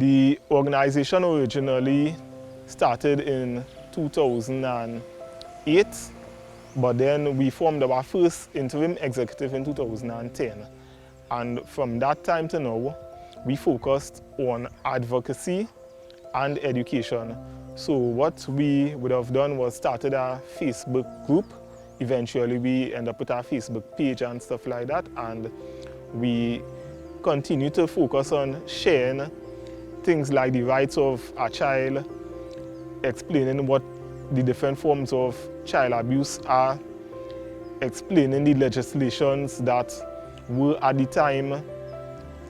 The organization originally started in 2008, but then we formed our first interim executive in 2010. And from that time to now, we focused on advocacy and education. So what we would have done was started a Facebook group. Eventually we end up with our Facebook page and stuff like that, and we continue to focus on sharing things like the rights of a child, explaining what the different forms of child abuse are, explaining the legislations that were at the time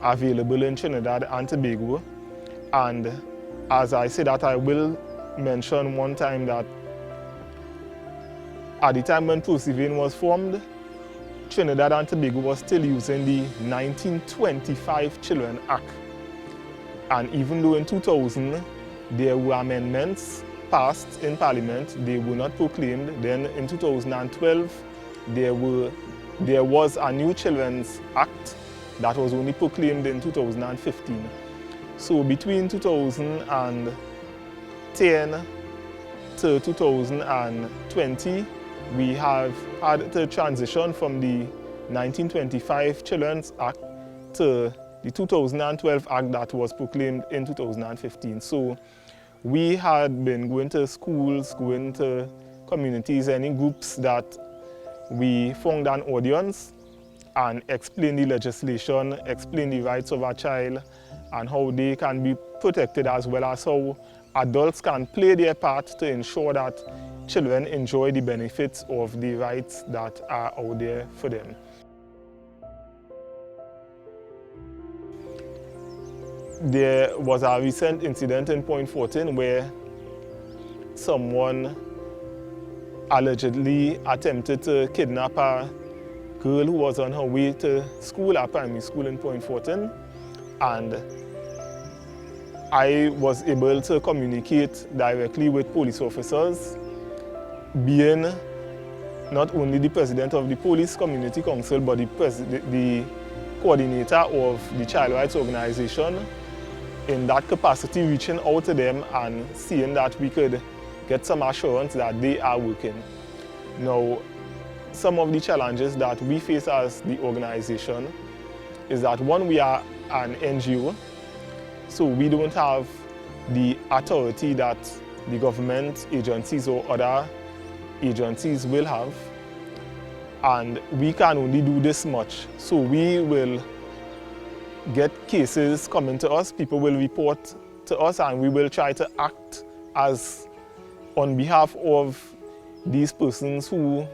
available in Trinidad and Tobago. And as I say that, I will mention one time that at the time when Pro-C-Vane was formed, Trinidad and Tobago was still using the 1925 Children Act. And even though in 2000 there were amendments passed in Parliament, they were not proclaimed. Then in 2012 there was a new Children's Act that was only proclaimed in 2015. So between 2010 to 2020, we have had to transition from the 1925 Children's Act to the 2012 Act that was proclaimed in 2015. So we had been going to schools, going to communities, any groups that we found an audience, and explain the legislation, explain the rights of a child and how they can be protected, as well as how adults can play their part to ensure that children enjoy the benefits of the rights that are out there for them. There was a recent incident in Point 14 where someone allegedly attempted to kidnap a girl who was on her way to school, a primary school in Point 14, and I was able to communicate directly with police officers, being not only the president of the Police Community Council, but the coordinator of the Child Rights Organization. In that capacity, reaching out to them and seeing that we could get some assurance that they are working. Now, some of the challenges that we face as the organization is that, one, we are an NGO, so we don't have the authority that the government agencies or other agencies will have, and we can only do this much. So we will get cases coming to us, people will report to us, and we will try to act as on behalf of these persons who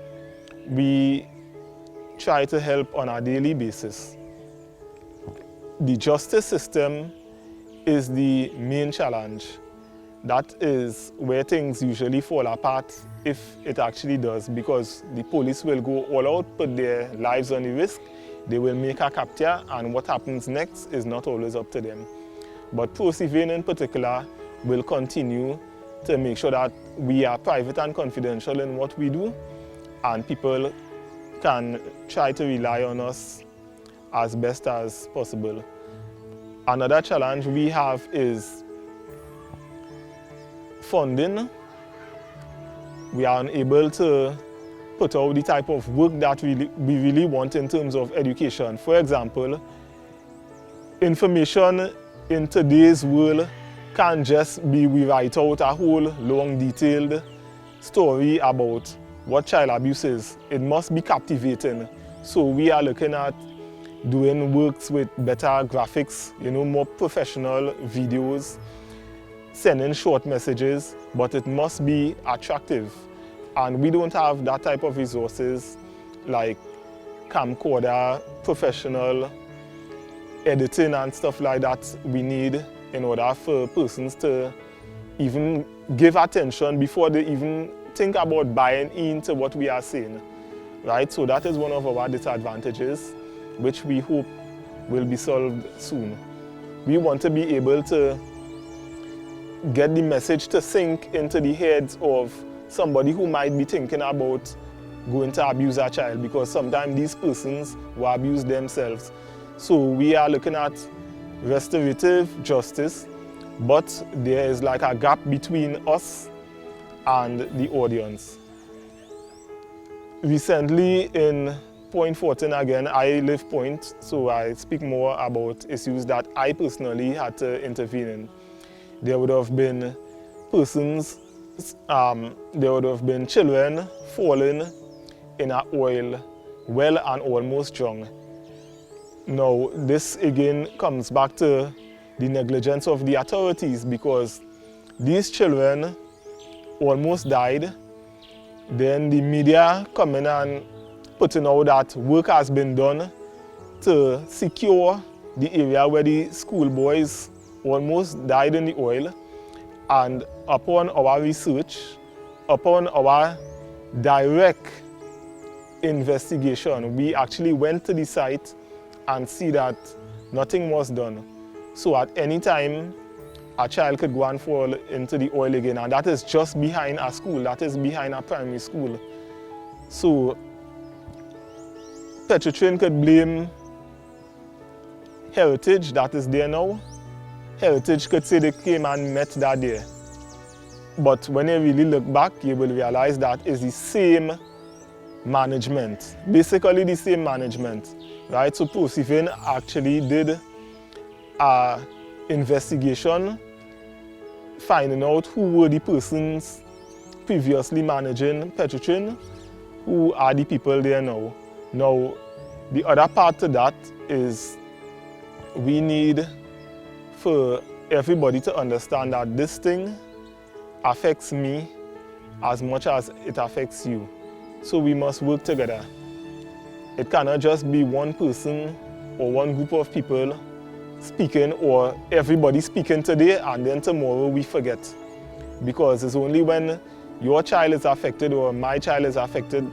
we try to help on a daily basis. The justice system is the main challenge. That is where things usually fall apart, if it actually does, because the police will go all out, put their lives on the risk, they will make a capture, and what happens next is not always up to them. But Pro-C-Vane in particular will continue to make sure that we are private and confidential in what we do, and people can try to rely on us as best as possible. Another challenge we have is funding. We are unable to put out the type of work that we really want in terms of education. For example, information in today's world can't just be we write out a whole long detailed story about what child abuse is. It must be captivating. So we are looking at doing works with better graphics, more professional videos, sending short messages, but it must be attractive. And we don't have that type of resources like camcorder, professional editing and stuff like that we need in order for persons to even give attention before they even think about buying into what we are saying, right? So that is one of our disadvantages, which we hope will be solved soon. We want to be able to get the message to sink into the heads of somebody who might be thinking about going to abuse a child, because sometimes these persons will abuse themselves. So we are looking at restorative justice, but there is like a gap between us and the audience. Recently in Point 14 again, I live Point, so I speak more about issues that I personally had to intervene in. There would have been persons, there would have been children falling in an oil well and almost drowned. Now, this again comes back to the negligence of the authorities, because these children almost died. Then the media come in and putting out that work has been done to secure the area where the schoolboys almost died in the oil. And upon our research, upon our direct investigation, we actually went to the site and see that nothing was done. So at any time, a child could go and fall into the oil again, and that is just behind a school, that is behind a primary school. So Petrotrin could blame Heritage that is there now. Heritage could say they came and met that day. But when you really look back, you will realize that it's the same management, basically the same management, right? So Pro-C-Vane actually did an investigation, finding out who were the persons previously managing Petrotrin, who are the people there now. Now, the other part to that is we need for everybody to understand that this thing affects me as much as it affects you. So we must work together. It cannot just be one person or one group of people speaking, or everybody speaking today and then tomorrow we forget. Because it's only when your child is affected or my child is affected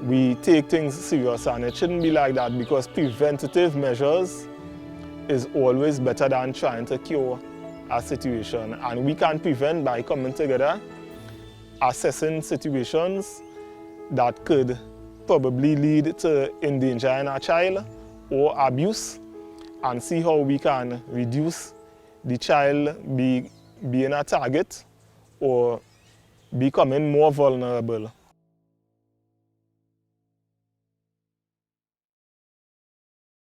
we take things serious, and it shouldn't be like that, because preventative measures is always better than trying to cure a situation. And we can prevent by coming together, assessing situations that could probably lead to endangering a child or abuse, and see how we can reduce the child being a target or becoming more vulnerable.